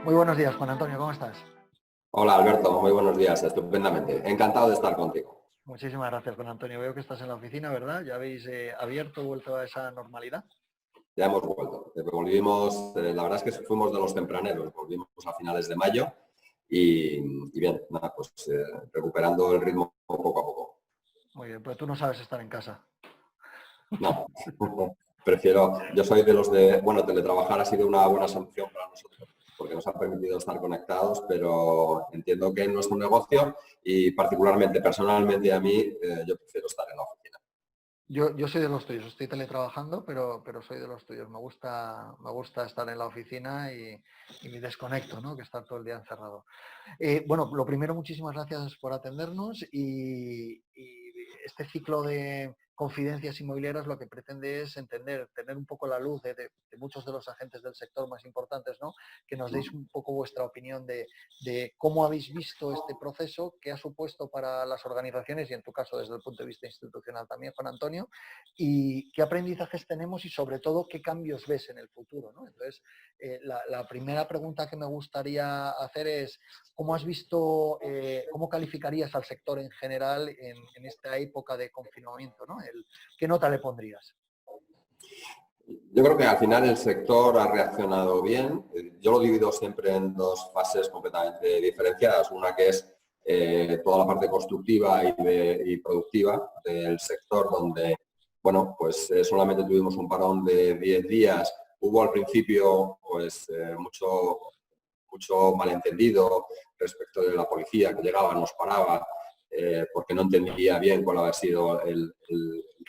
Muy buenos días, Juan Antonio, ¿cómo estás? Hola Alberto, muy buenos días, estupendamente. Encantado de estar contigo. Muchísimas gracias, Juan Antonio. Veo que estás en la oficina, ¿verdad? ¿Ya habéis abierto, vuelto a esa normalidad? Ya hemos vuelto. Volvimos, la verdad es que fuimos de los tempraneros, volvimos a finales de mayo y bien, nada, pues recuperando el ritmo poco a poco. Muy bien, pues tú no sabes estar en casa. No, yo soy de los bueno, teletrabajar ha sido una buena solución para nosotros porque nos ha permitido estar conectados, pero entiendo que en nuestro negocio y particularmente personalmente a mí, yo prefiero estar en la oficina. Yo soy de los tuyos, estoy teletrabajando, pero soy de los tuyos. Me gusta estar en la oficina y me desconecto, ¿no? Que estar todo el día encerrado. Bueno, lo primero, muchísimas gracias por atendernos y este ciclo de confidencias inmobiliarias lo que pretende es entender, tener un poco la luz de muchos de los agentes del sector más importantes, ¿no? Que nos deis un poco vuestra opinión de cómo habéis visto este proceso, qué ha supuesto para las organizaciones y en tu caso desde el punto de vista institucional también, Juan Antonio, y qué aprendizajes tenemos y sobre todo qué cambios ves en el futuro, ¿no? Entonces, la primera pregunta que me gustaría hacer es ¿cómo has visto, cómo calificarías al sector en general en esta época de confinamiento, ¿no? ¿Qué nota le pondrías? Yo creo que al final el sector ha reaccionado bien. Yo lo divido siempre en dos fases completamente diferenciadas. Una que es toda la parte constructiva y productiva del sector, donde, bueno, pues solamente tuvimos un parón de 10 días. Hubo al principio, pues, mucho malentendido respecto de la policía que llegaba, nos paraba, porque no entendía bien cuál había sido el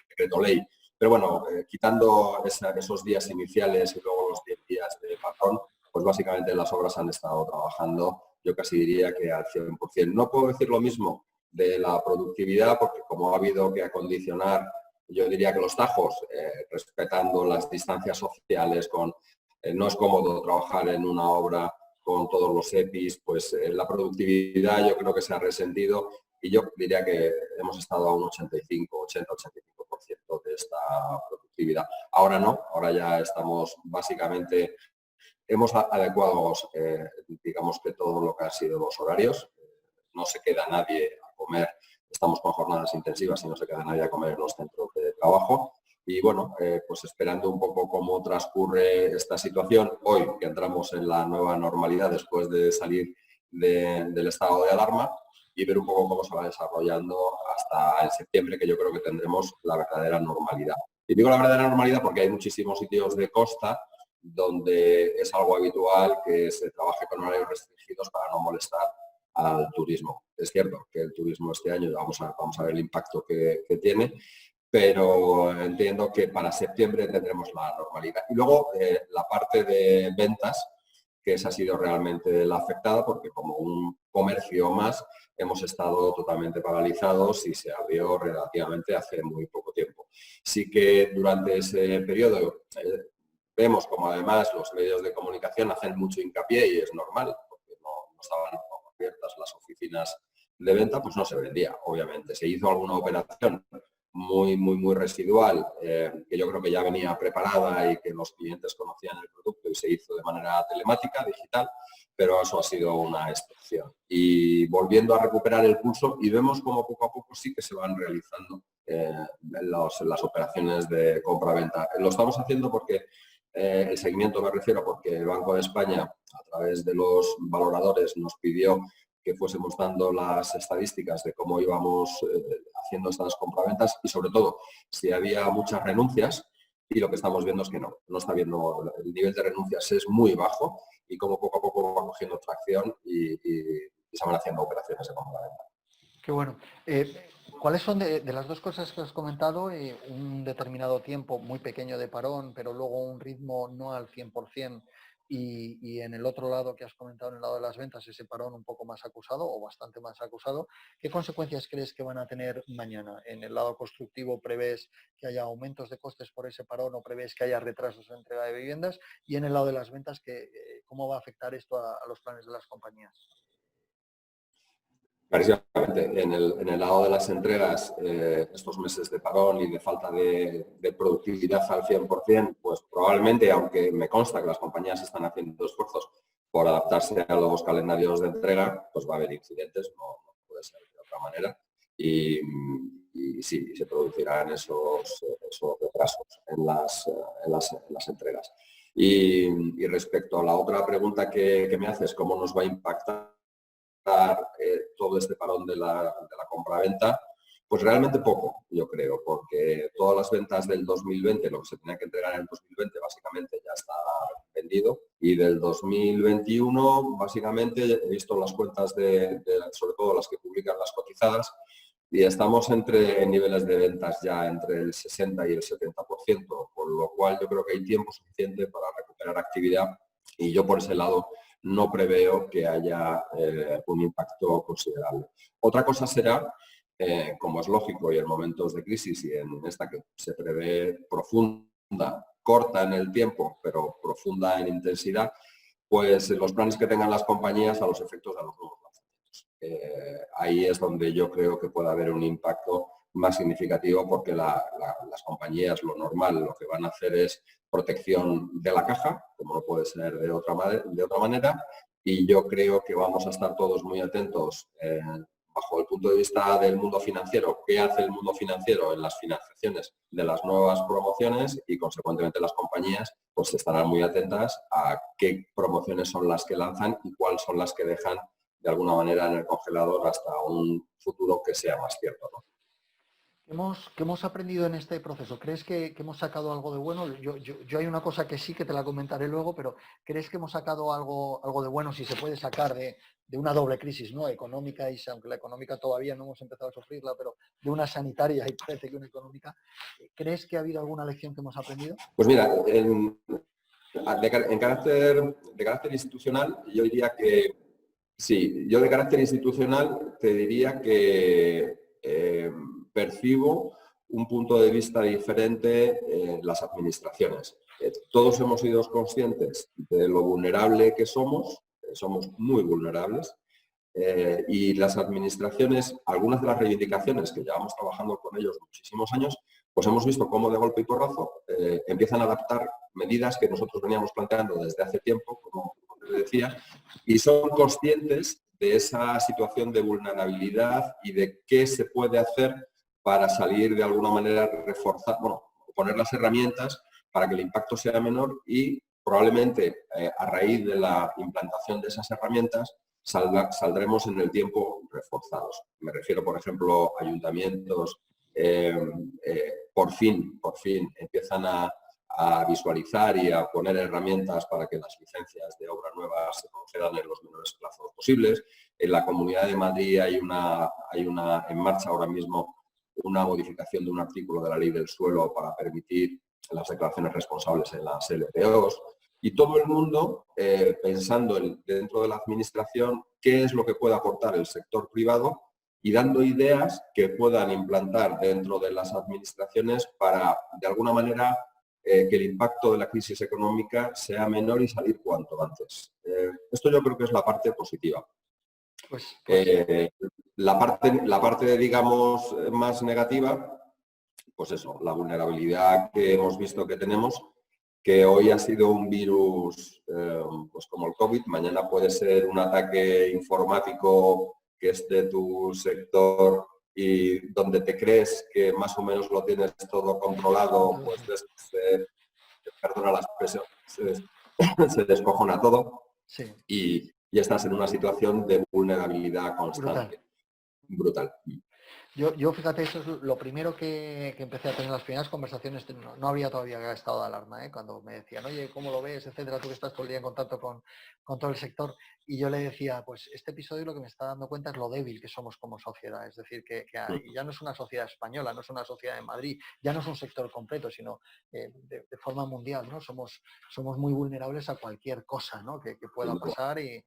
decreto ley. Pero bueno, quitando esos días iniciales y luego los 10 días de parón, pues básicamente las obras han estado trabajando, yo casi diría que al 100%. No puedo decir lo mismo de la productividad, porque como ha habido que acondicionar, yo diría que los tajos, respetando las distancias sociales, no es cómodo trabajar en una obra con todos los EPIs, pues la productividad yo creo que se ha resentido y yo diría que hemos estado a un 80-85% de esta productividad. Ahora no, ahora ya estamos básicamente, hemos adecuado, digamos que todo lo que han sido los horarios, no se queda nadie a comer, estamos con jornadas intensivas y no se queda nadie a comer en los centros de trabajo. Y bueno, pues esperando un poco cómo transcurre esta situación, hoy que entramos en la nueva normalidad después de salir del estado de alarma y ver un poco cómo se va desarrollando hasta en septiembre, que yo creo que tendremos la verdadera normalidad. Y digo la verdadera normalidad porque hay muchísimos sitios de costa donde es algo habitual que se trabaje con horarios restringidos para no molestar al turismo. Es cierto que el turismo este año vamos a ver el impacto que tiene, pero entiendo que para septiembre tendremos la normalidad. Y luego la parte de ventas, que esa ha sido realmente la afectada, porque como un comercio más hemos estado totalmente paralizados y se abrió relativamente hace muy poco tiempo. Sí que durante ese periodo vemos como además los medios de comunicación hacen mucho hincapié y es normal, porque no estaban abiertas las oficinas de venta, pues no se vendía, obviamente. Se hizo alguna operación muy residual, que yo creo que ya venía preparada y que los clientes conocían el producto y se hizo de manera telemática, digital, pero eso ha sido una excepción. Y volviendo a recuperar el pulso y vemos como poco a poco sí que se van realizando las operaciones de compra-venta. Lo estamos haciendo porque el seguimiento me refiero porque el Banco de España, a través de los valoradores, nos pidió que fuésemos dando las estadísticas de cómo íbamos haciendo estas compraventas y sobre todo si había muchas renuncias y lo que estamos viendo es que no está habiendo, el nivel de renuncias es muy bajo y como poco a poco va cogiendo tracción y se van haciendo operaciones de compraventa. Qué bueno. ¿Cuáles son de las dos cosas que has comentado, un determinado tiempo muy pequeño de parón, pero luego un ritmo no al 100%, y en el otro lado que has comentado, en el lado de las ventas, ese parón un poco más acusado o bastante más acusado? ¿Qué consecuencias crees que van a tener mañana? ¿En el lado constructivo prevés que haya aumentos de costes por ese parón o prevés que haya retrasos en entrega de viviendas? Y en el lado de las ventas, ¿cómo va a afectar esto a los planes de las compañías? Clarísimamente, en el lado de las entregas, estos meses de parón y de falta de productividad al 100%, pues probablemente, aunque me consta que las compañías están haciendo esfuerzos, por adaptarse a los calendarios de entrega, pues va a haber incidentes, no puede ser de otra manera. Y sí, se producirán esos retrasos en las entregas. Y respecto a la otra pregunta que me haces, ¿cómo nos va a impactar todo este parón de la compraventa? Pues realmente poco, yo creo, porque todas las ventas del 2020, lo que se tenía que entregar en el 2020, básicamente ya está vendido. Y del 2021, básicamente, he visto las cuentas sobre todo las que publican las cotizadas, y estamos entre niveles de ventas ya entre el 60 y el 70%, por lo cual yo creo que hay tiempo suficiente para recuperar actividad y yo por ese lado no preveo que haya un impacto considerable. Otra cosa será, como es lógico y en momentos de crisis y en esta que se prevé profunda, corta en el tiempo, pero profunda en intensidad, pues los planes que tengan las compañías a los efectos de los nuevos lanzamientos. Ahí es donde yo creo que puede haber un impacto más significativo porque las compañías, lo normal, lo que van a hacer es protección de la caja, como no puede ser de otra manera, y yo creo que vamos a estar todos muy atentos bajo el punto de vista del mundo financiero, qué hace el mundo financiero en las financiaciones de las nuevas promociones y, consecuentemente, las compañías pues estarán muy atentas a qué promociones son las que lanzan y cuáles son las que dejan de alguna manera en el congelador hasta un futuro que sea más cierto, ¿no? ¿Qué hemos aprendido en este proceso? ¿Crees que hemos sacado algo de bueno? Yo hay una cosa que sí que te la comentaré luego, pero ¿crees que hemos sacado algo de bueno, si se puede sacar de una doble crisis, ¿no? Económica, y aunque la económica todavía no hemos empezado a sufrirla, pero de una sanitaria y parece que una económica? ¿Crees que ha habido alguna lección que hemos aprendido? Pues mira, de carácter institucional, yo diría que sí. Yo de carácter institucional te diría que percibo un punto de vista diferente en las administraciones. Todos hemos sido conscientes de lo vulnerable que somos muy vulnerables, y las administraciones, algunas de las reivindicaciones que llevamos trabajando con ellos muchísimos años, pues hemos visto cómo de golpe y porrazo empiezan a adaptar medidas que nosotros veníamos planteando desde hace tiempo, como te decía, y son conscientes de esa situación de vulnerabilidad y de qué se puede hacer para salir de alguna manera, reforzar, poner las herramientas para que el impacto sea menor y probablemente a raíz de la implantación de esas herramientas saldremos en el tiempo reforzados. Me refiero, por ejemplo, a ayuntamientos por fin empiezan a visualizar y a poner herramientas para que las licencias de obra nueva se concedan en los menores plazos posibles. En la Comunidad de Madrid hay una en marcha ahora mismo una modificación de un artículo de la Ley del Suelo para permitir las declaraciones responsables en las LPOs. Y todo el mundo pensando dentro de la administración qué es lo que puede aportar el sector privado y dando ideas que puedan implantar dentro de las administraciones para, de alguna manera, que el impacto de la crisis económica sea menor y salir cuanto antes. Esto yo creo que es la parte positiva. La parte, digamos, más negativa, pues eso, la vulnerabilidad que hemos visto que tenemos, que hoy ha sido un virus pues como el COVID, mañana puede ser un ataque informático que es de tu sector y donde te crees que más o menos lo tienes todo controlado, pues perdona la expresión, se descojona todo. Sí. Y estás en una situación de vulnerabilidad constante. Brutal. Yo, fíjate, eso es lo primero que empecé a tener las primeras conversaciones. No había todavía estado de alarma, cuando me decían, oye, ¿cómo lo ves?, etcétera, tú que estás todo el día en contacto con todo el sector. Y yo le decía, pues este episodio lo que me está dando cuenta es lo débil que somos como sociedad. Es decir, que ya no es una sociedad española, no es una sociedad de Madrid, ya no es un sector completo, sino de forma mundial, ¿no? Somos muy vulnerables a cualquier cosa, ¿no?, que pueda pasar. Y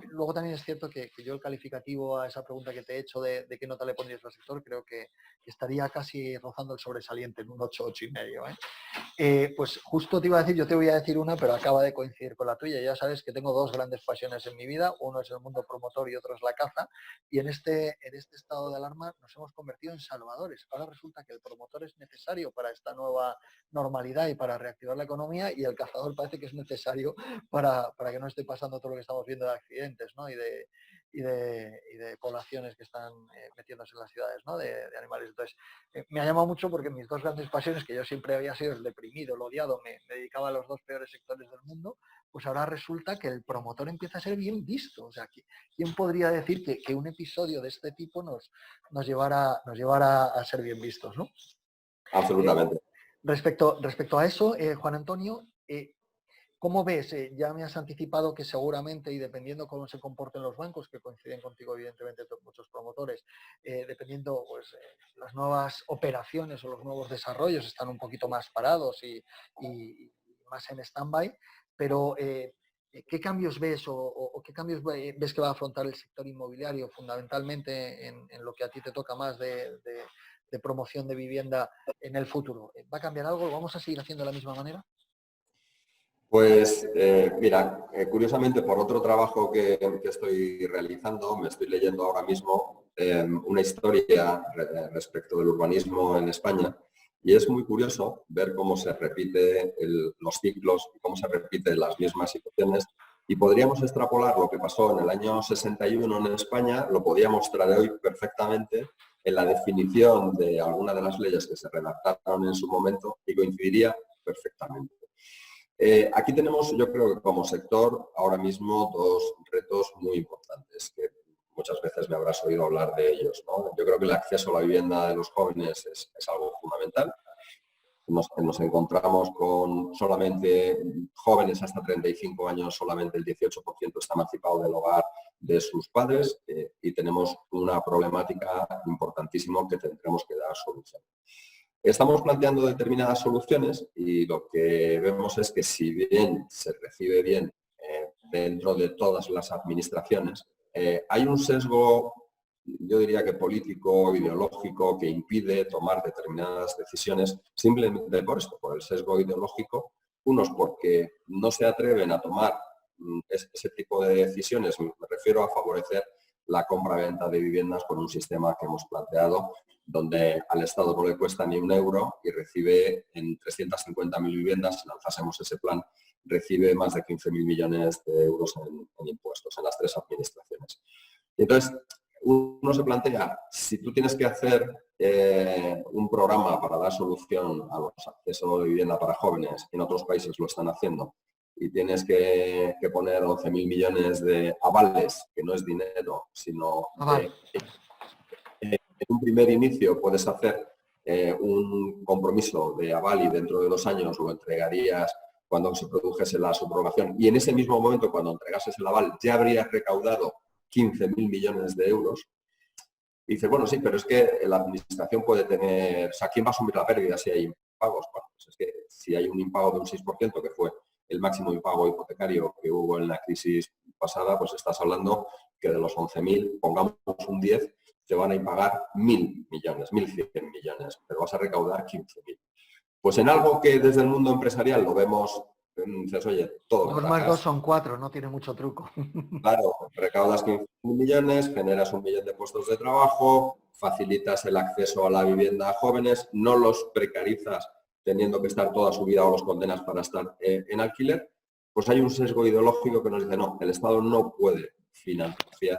luego también es cierto que yo el calificativo a esa pregunta que te he hecho de qué nota le pondrías al sector sector, creo que estaría casi rozando el sobresaliente en un 8, 8,5. Pues justo te iba a decir, yo te voy a decir una, pero acaba de coincidir con la tuya. Ya sabes que tengo dos grandes pasiones en mi vida, uno es el mundo promotor y otro es la caza, y en este estado de alarma nos hemos convertido en salvadores. Ahora resulta que el promotor es necesario para esta nueva normalidad y para reactivar la economía, y el cazador parece que es necesario para que no esté pasando todo lo que estamos viendo de accidentes, ¿no? y de poblaciones que están metiéndose en las ciudades, ¿no? de animales. Entonces, me ha llamado mucho porque mis dos grandes pasiones, que yo siempre había sido el deprimido, el odiado, me dedicaba a los dos peores sectores del mundo, pues ahora resulta que el promotor empieza a ser bien visto. O sea, ¿quién podría decir que un episodio de este tipo nos llevara a ser bien vistos, ¿no? Absolutamente. Respecto a eso, Juan Antonio, ¿cómo ves? Ya me has anticipado que seguramente, y dependiendo cómo se comporten los bancos, que coinciden contigo evidentemente muchos promotores, dependiendo, pues las nuevas operaciones o los nuevos desarrollos están un poquito más parados y más en stand-by, pero ¿qué cambios ves o qué cambios ves que va a afrontar el sector inmobiliario fundamentalmente en lo que a ti te toca más de promoción de vivienda en el futuro? ¿Va a cambiar algo? ¿Lo vamos a seguir haciendo de la misma manera? Pues mira, curiosamente por otro trabajo que estoy realizando, me estoy leyendo ahora mismo una historia respecto del urbanismo en España, y es muy curioso ver cómo se repiten los ciclos y cómo se repiten las mismas situaciones, y podríamos extrapolar lo que pasó en el año 61 en España, lo podíamos traer hoy perfectamente en la definición de alguna de las leyes que se redactaron en su momento, y coincidiría perfectamente. Aquí tenemos, yo creo que como sector, ahora mismo dos retos muy importantes, que muchas veces me habrás oído hablar de ellos, ¿no? Yo creo que el acceso a la vivienda de los jóvenes es algo fundamental. Nos encontramos con solamente jóvenes hasta 35 años, solamente el 18% está emancipado del hogar de sus padres, y tenemos una problemática importantísima que tendremos que dar solución. Estamos planteando determinadas soluciones y lo que vemos es que si bien se recibe bien dentro de todas las administraciones, hay un sesgo, yo diría que político, ideológico, que impide tomar determinadas decisiones simplemente por esto, por el sesgo ideológico. Unos porque no se atreven a tomar ese tipo de decisiones, me refiero a favorecer la compra-venta de viviendas con un sistema que hemos planteado, donde al Estado no le cuesta ni un euro y recibe en 350.000 viviendas, si lanzásemos ese plan, recibe más de 15.000 millones de euros en impuestos en las tres administraciones. Entonces, uno se plantea, si tú tienes que hacer un programa para dar solución a los accesos de vivienda para jóvenes, en otros países lo están haciendo, y tienes que poner 11.000 millones de avales, que no es dinero, sino en un primer inicio puedes hacer un compromiso de aval y dentro de 2 años lo entregarías cuando se produjese la subrogación, y en ese mismo momento, cuando entregases el aval, ya habrías recaudado 15.000 millones de euros. Y dice, bueno, sí, pero es que la administración puede tener, o sea, ¿quién va a asumir la pérdida si hay impagos? Bueno, pues es que si hay un impago de un 6%, que fue el máximo impago hipotecario que hubo en la crisis pasada, pues estás hablando que de los 11.000, pongamos un 10, te van a impagar 1.000 millones, 1.100 millones, pero vas a recaudar 15.000. Pues en algo que desde el mundo empresarial lo vemos, dices, oye, todo 2 más 2 son 4, no tiene mucho truco. Claro, recaudas 15 millones, generas 1 millón de puestos de trabajo, facilitas el acceso a la vivienda a jóvenes, no los precarizas teniendo que estar toda su vida o los condenas para estar en alquiler. Pues hay un sesgo ideológico que nos dice, no, el Estado no puede financiar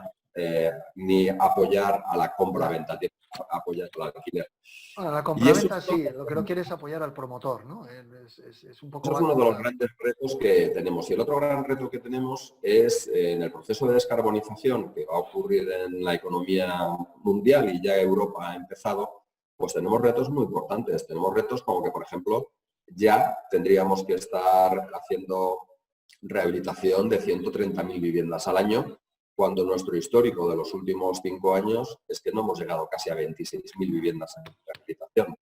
ni apoyar a la compra-venta, tiene que apoyar al alquiler. Bueno, la Y eso compraventa sí, lo que no quiere es apoyar al promotor, ¿no? Es un poco es va uno de los contra... grandes retos que tenemos. Y el otro gran reto que tenemos es en el proceso de descarbonización que va a ocurrir en la economía mundial, y ya Europa ha empezado, pues tenemos retos muy importantes. Tenemos retos como que, por ejemplo, ya tendríamos que estar haciendo rehabilitación de 130.000 viviendas al año, cuando nuestro histórico de los últimos 5 años es que no hemos llegado casi a 26.000 viviendas en rehabilitación.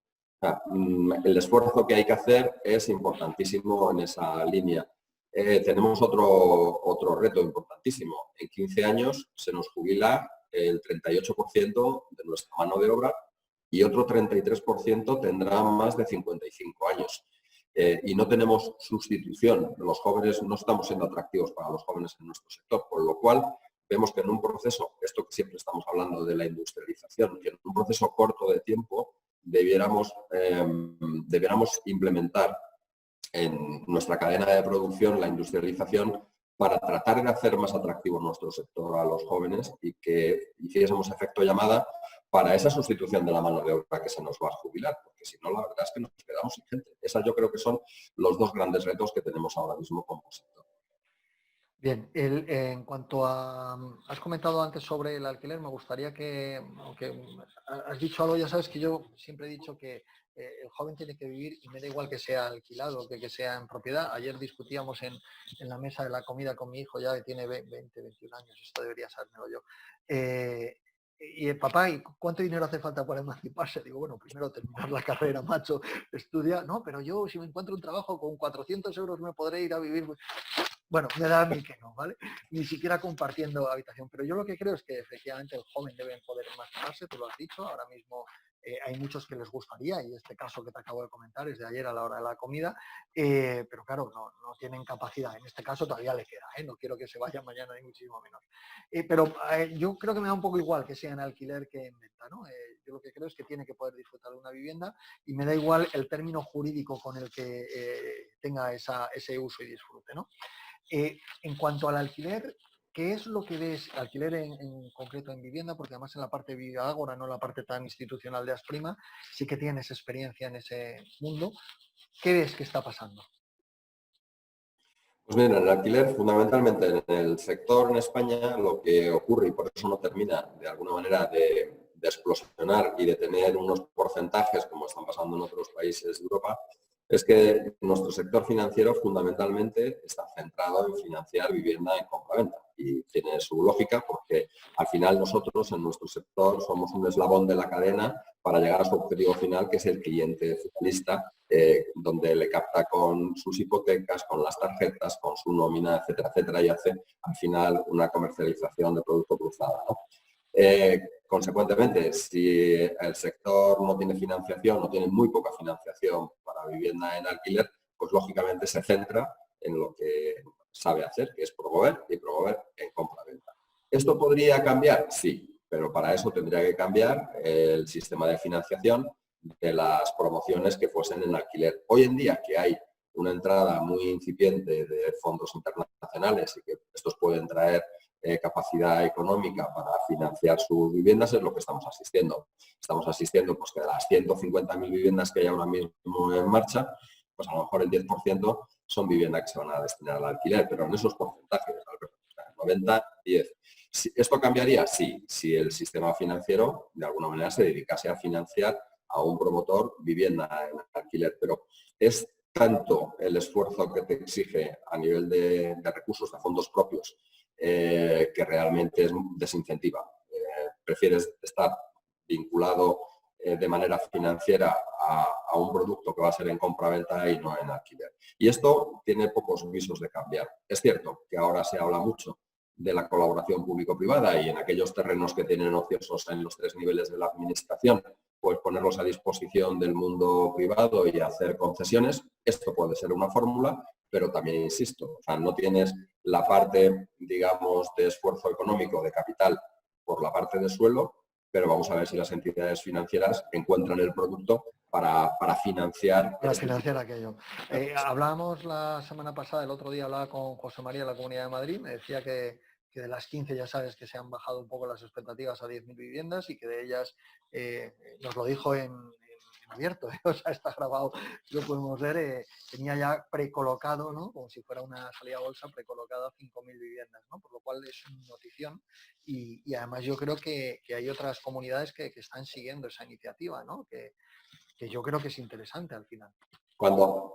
El esfuerzo que hay que hacer es importantísimo en esa línea. Tenemos otro reto importantísimo. En 15 años se nos jubila el 38% de nuestra mano de obra y otro 33% tendrá más de 55 años. Y no tenemos sustitución. Los jóvenes no estamos siendo atractivos para los jóvenes en nuestro sector, con lo cual vemos que en un proceso, esto que siempre estamos hablando de la industrialización, que en un proceso corto de tiempo debiéramos implementar en nuestra cadena de producción la industrialización para tratar de hacer más atractivo nuestro sector a los jóvenes y que hiciésemos efecto llamada para esa sustitución de la mano de obra que se nos va a jubilar, porque si no, la verdad es que nos quedamos sin gente. Esas yo creo que son los dos grandes retos que tenemos ahora mismo como sector. Bien, en cuanto a, has comentado antes sobre el alquiler, me gustaría que, aunque has dicho algo, ya sabes que yo siempre he dicho que el joven tiene que vivir y me da igual que sea alquilado que sea en propiedad. Ayer discutíamos en la mesa de la comida con mi hijo ya que tiene 20, 21 años, esto debería sabérmelo yo. Y el papá, ¿y cuánto dinero hace falta para emanciparse? Digo, bueno, primero terminar la carrera, macho, estudia. No, pero yo si me encuentro un trabajo con 400 euros me podré ir a vivir. Bueno, me da a mí que no, ¿vale? Ni siquiera compartiendo habitación. Pero yo lo que creo es que efectivamente el joven debe poder emanciparse, tú lo has dicho, ahora mismo hay muchos que les gustaría, y este caso que te acabo de comentar es de ayer a la hora de la comida, pero claro, no tienen capacidad. En este caso todavía le queda, no quiero que se vaya mañana ni muchísimo menos. Pero yo creo que me da un poco igual que sea en alquiler que en venta, ¿no? Yo lo que creo es que tiene que poder disfrutar de una vivienda y me da igual el término jurídico con el que tenga ese uso y disfrute, ¿no? En cuanto al alquiler, ¿qué es lo que ves, alquiler en concreto en vivienda? Porque además en la parte de Viagora, no la parte tan institucional de Asprima, sí que tienes experiencia en ese mundo. ¿Qué ves que está pasando? Pues mira, en el alquiler, fundamentalmente en el sector en España, lo que ocurre, y por eso no termina de alguna manera de explosionar y de tener unos porcentajes como están pasando en otros países de Europa, es que nuestro sector financiero fundamentalmente está centrado en financiar vivienda en compraventa. Y tiene su lógica porque al final nosotros en nuestro sector somos un eslabón de la cadena para llegar a su objetivo final, que es el cliente finalista, donde le capta con sus hipotecas, con las tarjetas, con su nómina, etcétera, etcétera, y hace al final una comercialización de producto cruzada, ¿no? Consecuentemente, si el sector no tiene financiación, no tiene muy poca financiación para vivienda en alquiler, pues lógicamente se centra en lo que sabe hacer, que es promover y promover en compra-venta. ¿Esto podría cambiar? Sí, pero para eso tendría que cambiar el sistema de financiación de las promociones que fuesen en alquiler. Hoy en día, que hay una entrada muy incipiente de fondos internacionales y que estos pueden traer capacidad económica para financiar sus viviendas, es lo que estamos asistiendo. Estamos asistiendo pues, que de las 150.000 viviendas que hay ahora mismo en marcha, pues a lo mejor el 10% son viviendas que se van a destinar al alquiler, pero en esos porcentajes, Alberto, 90, 10. ¿Esto cambiaría? Sí, si el sistema financiero de alguna manera se dedicase a financiar a un promotor vivienda en alquiler, pero es tanto el esfuerzo que te exige a nivel de recursos, de fondos propios, que realmente es desincentiva. Prefieres estar vinculado de manera financiera a un producto que va a ser en compra-venta y no en alquiler. Y esto tiene pocos visos de cambiar. Es cierto que ahora se habla mucho de la colaboración público-privada y en aquellos terrenos que tienen ociosos en los 3 niveles de la administración, pues ponerlos a disposición del mundo privado y hacer concesiones. Esto puede ser una fórmula, pero también insisto, o sea, no tienes la parte, digamos, de esfuerzo económico, de capital, por la parte de suelo, pero vamos a ver si las entidades financieras encuentran el producto para financiar. Para financiar aquello. Hablábamos la semana pasada, el otro día hablaba con José María de la Comunidad de Madrid, me decía que de las 15 ya sabes que se han bajado un poco las expectativas a 10.000 viviendas y que de ellas, nos lo dijo en abierto, o sea, está grabado, lo podemos ver, tenía ya precolocado, ¿no? Como si fuera una salida a bolsa, precolocada 5.000 viviendas, ¿no? Por lo cual es una notición y además yo creo que hay otras comunidades que están siguiendo esa iniciativa, ¿no? Que yo creo que es interesante al final.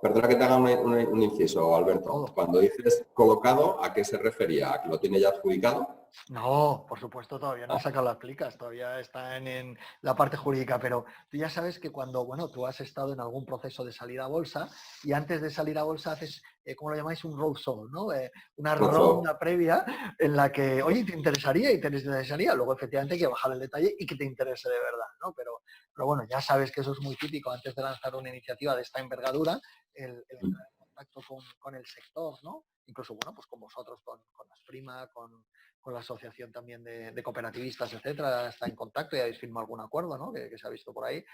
Perdona que te haga un inciso, Alberto. Cuando dices colocado, ¿a qué se refería? ¿A que lo tiene ya adjudicado? No, por supuesto, todavía no he sacado las plicas, todavía están en la parte jurídica, pero tú ya sabes que cuando, bueno, tú has estado en algún proceso de salida a bolsa y antes de salir a bolsa haces ¿cómo lo llamáis? Un roadshow, ¿no? Una Rozo. ronda previa en la que, oye, ¿te interesaría? Y te interesaría. Luego, efectivamente, hay que bajar el detalle y que te interese de verdad, ¿no? Pero bueno, ya sabes que eso es muy típico antes de lanzar una iniciativa de esta envergadura, el entrar en contacto con el sector, ¿no? Incluso, bueno, pues con vosotros, con Asprima, con la asociación también de cooperativistas, etcétera, está en contacto y habéis firmado algún acuerdo, ¿no? Que se ha visto por ahí.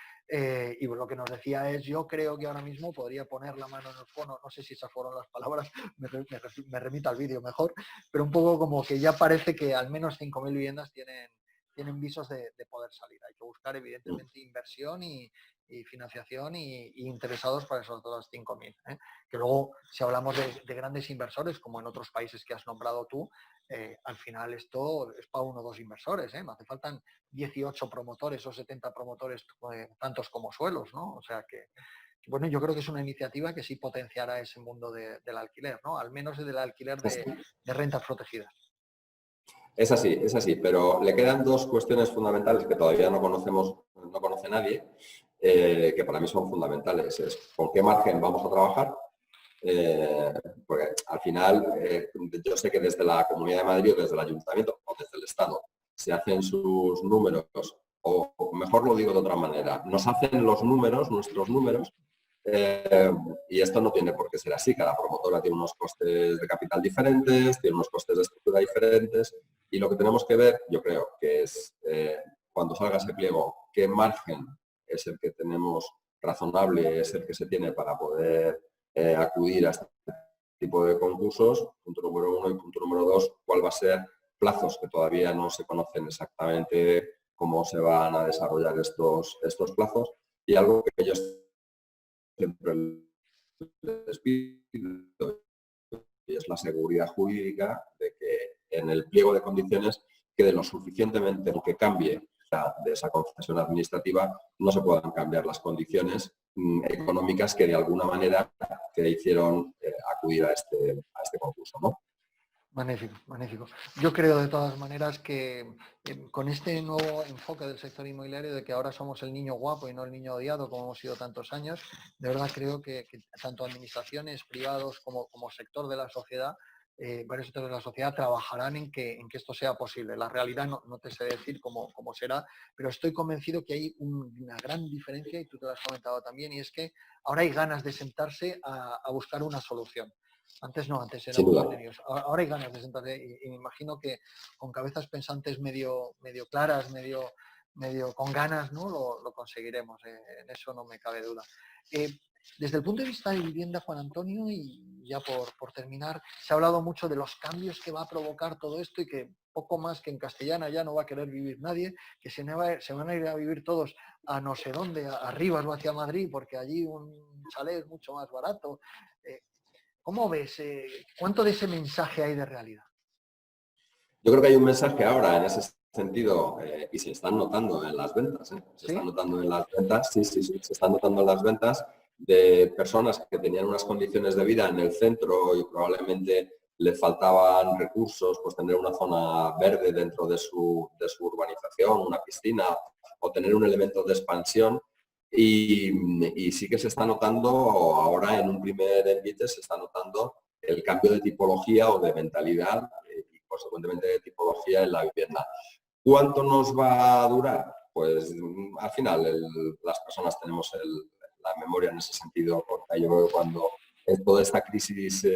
Y lo que nos decía es, yo creo que ahora mismo podría poner la mano en el fuego, no sé si esas fueron las palabras, me remito al vídeo mejor, pero un poco como que ya parece que al menos 5.000 viviendas tienen visos de poder salir. Hay que buscar, evidentemente, inversión y financiación y interesados para esos otros 5.000. Que luego, si hablamos de grandes inversores, como en otros países que has nombrado tú, al final esto es para uno o dos inversores, no hace falta 18 promotores o 70 promotores, tantos como suelos, ¿no? O sea que, bueno, yo creo que es una iniciativa que sí potenciará ese mundo del alquiler, ¿no? Al menos del alquiler de rentas protegidas. Es así, pero le quedan dos cuestiones fundamentales que todavía no conoce nadie, que para mí son fundamentales. Es con qué margen vamos a trabajar, porque al final yo sé que desde la Comunidad de Madrid o desde el Ayuntamiento o desde el Estado se hacen sus números, o mejor lo digo de otra manera, nos hacen los números, nuestros números, y esto no tiene por qué ser así. Cada promotora tiene unos costes de capital diferentes, tiene unos costes de estructura diferentes, y lo que tenemos que ver, yo creo, que es cuando salga ese pliego, qué margen es el que tenemos razonable, es el que se tiene para poder acudir a este tipo de concursos, punto número uno, y punto número dos, cuál va a ser plazos que todavía no se conocen exactamente cómo se van a desarrollar estos plazos, y algo que ellos siempre les pido, y es la seguridad jurídica de que en el pliego de condiciones quede lo suficientemente que cambie de esa concesión administrativa, no se puedan cambiar las condiciones económicas que de alguna manera te hicieron acudir a este concurso, ¿no? Magnífico, magnífico. Yo creo de todas maneras que con este nuevo enfoque del sector inmobiliario, de que ahora somos el niño guapo y no el niño odiado, como hemos sido tantos años, de verdad creo que tanto administraciones, privados como sector de la sociedad, varios sectores de la sociedad trabajarán en que esto sea posible. La realidad no te sé decir cómo será, pero estoy convencido que hay una gran diferencia, y tú te lo has comentado también, y es que ahora hay ganas de sentarse a buscar una solución. Antes no, antes Sin éramos duda. generios. Ahora hay ganas de sentarse y me imagino que con cabezas pensantes medio claras, medio con ganas, ¿no? Lo conseguiremos, en eso no me cabe duda. Desde el punto de vista de vivienda, Juan Antonio, y ya por terminar, se ha hablado mucho de los cambios que va a provocar todo esto y que poco más que en Castellana ya no va a querer vivir nadie, que se van a ir a vivir todos a no sé dónde, a Rivas o hacia Madrid, porque allí un chalet es mucho más barato. ¿Cómo ves? ¿Cuánto de ese mensaje hay de realidad? Yo creo que hay un mensaje ahora en ese sentido y se están notando en las ventas. Se están ¿Sí? notando en las ventas, sí, se están notando en las ventas de personas que tenían unas condiciones de vida en el centro y probablemente le faltaban recursos, pues tener una zona verde dentro de su urbanización, una piscina o tener un elemento de expansión. Y sí que se está notando ahora en un primer envite, se está notando el cambio de tipología o de mentalidad y consecuentemente de tipología en la vivienda. ¿Cuánto nos va a durar? Pues al final las personas tenemos la memoria en ese sentido, porque yo creo que cuando toda esta crisis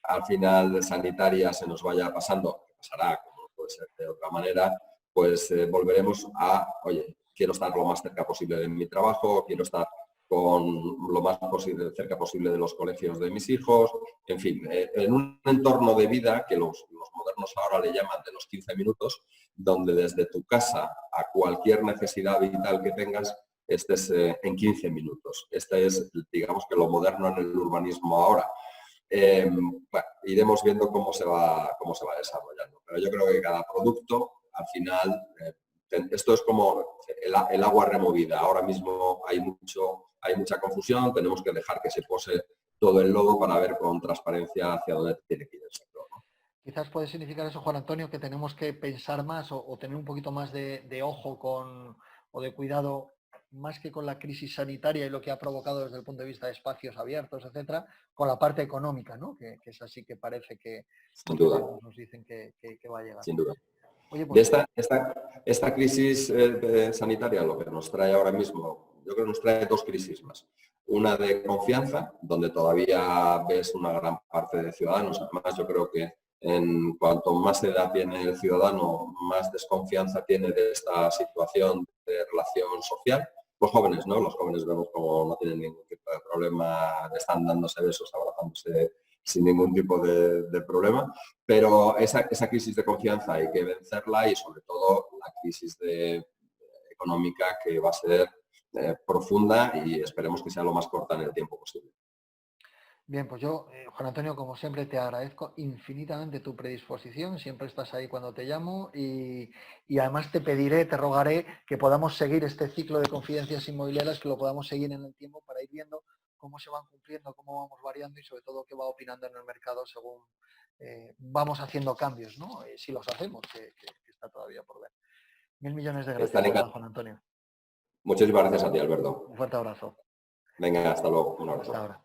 al final sanitaria se nos vaya pasando, que pasará, como no puede ser de otra manera, pues volveremos a, oye, quiero estar lo más cerca posible de mi trabajo, quiero estar con lo más posible, cerca posible de los colegios de mis hijos, en fin, en un entorno de vida que los modernos ahora le llaman de los 15 minutos, donde desde tu casa a cualquier necesidad vital que tengas estés en 15 minutos. Este es, digamos que lo moderno en el urbanismo ahora. Bueno, iremos viendo cómo se va desarrollando, pero yo creo que cada producto, al final, esto es como el agua removida. Ahora mismo hay mucha confusión, tenemos que dejar que se pose todo el lodo para ver con transparencia hacia dónde tiene que ir el sector, ¿no? Quizás puede significar eso, Juan Antonio, que tenemos que pensar más o tener un poquito más de ojo o de cuidado más que con la crisis sanitaria y lo que ha provocado desde el punto de vista de espacios abiertos, etcétera, con la parte económica, ¿no? Que es así que parece que sin duda, nos dicen que va a llegar. sin duda. Oye, De pues esta crisis sanitaria, lo que nos trae ahora mismo, yo creo que nos trae dos crisis más. Una de confianza, donde todavía ves una gran parte de ciudadanos. Además, yo creo que en cuanto más edad tiene el ciudadano, más desconfianza tiene de esta situación de relación social. Los jóvenes, ¿no? Los jóvenes vemos como no tienen ningún tipo de problema, están dándose besos, abrazándose sin ningún tipo de problema. Pero esa crisis de confianza hay que vencerla y sobre todo la crisis económica que va a ser profunda y esperemos que sea lo más corta en el tiempo posible. bien, pues yo, Juan Antonio, como siempre, te agradezco infinitamente tu predisposición. Siempre estás ahí cuando te llamo y además te pediré, te rogaré que podamos seguir este ciclo de confidencias inmobiliarias, que lo podamos seguir en el tiempo para ir viendo cómo se van cumpliendo, cómo vamos variando y sobre todo qué va opinando en el mercado según vamos haciendo cambios, ¿no? Si los hacemos, que está todavía por ver. Mil millones de gracias, Están de verdad, encantados. Juan Antonio. Muchas gracias a ti, Alberto. Un fuerte abrazo. Venga, hasta luego. Un Hasta abrazo. ahora.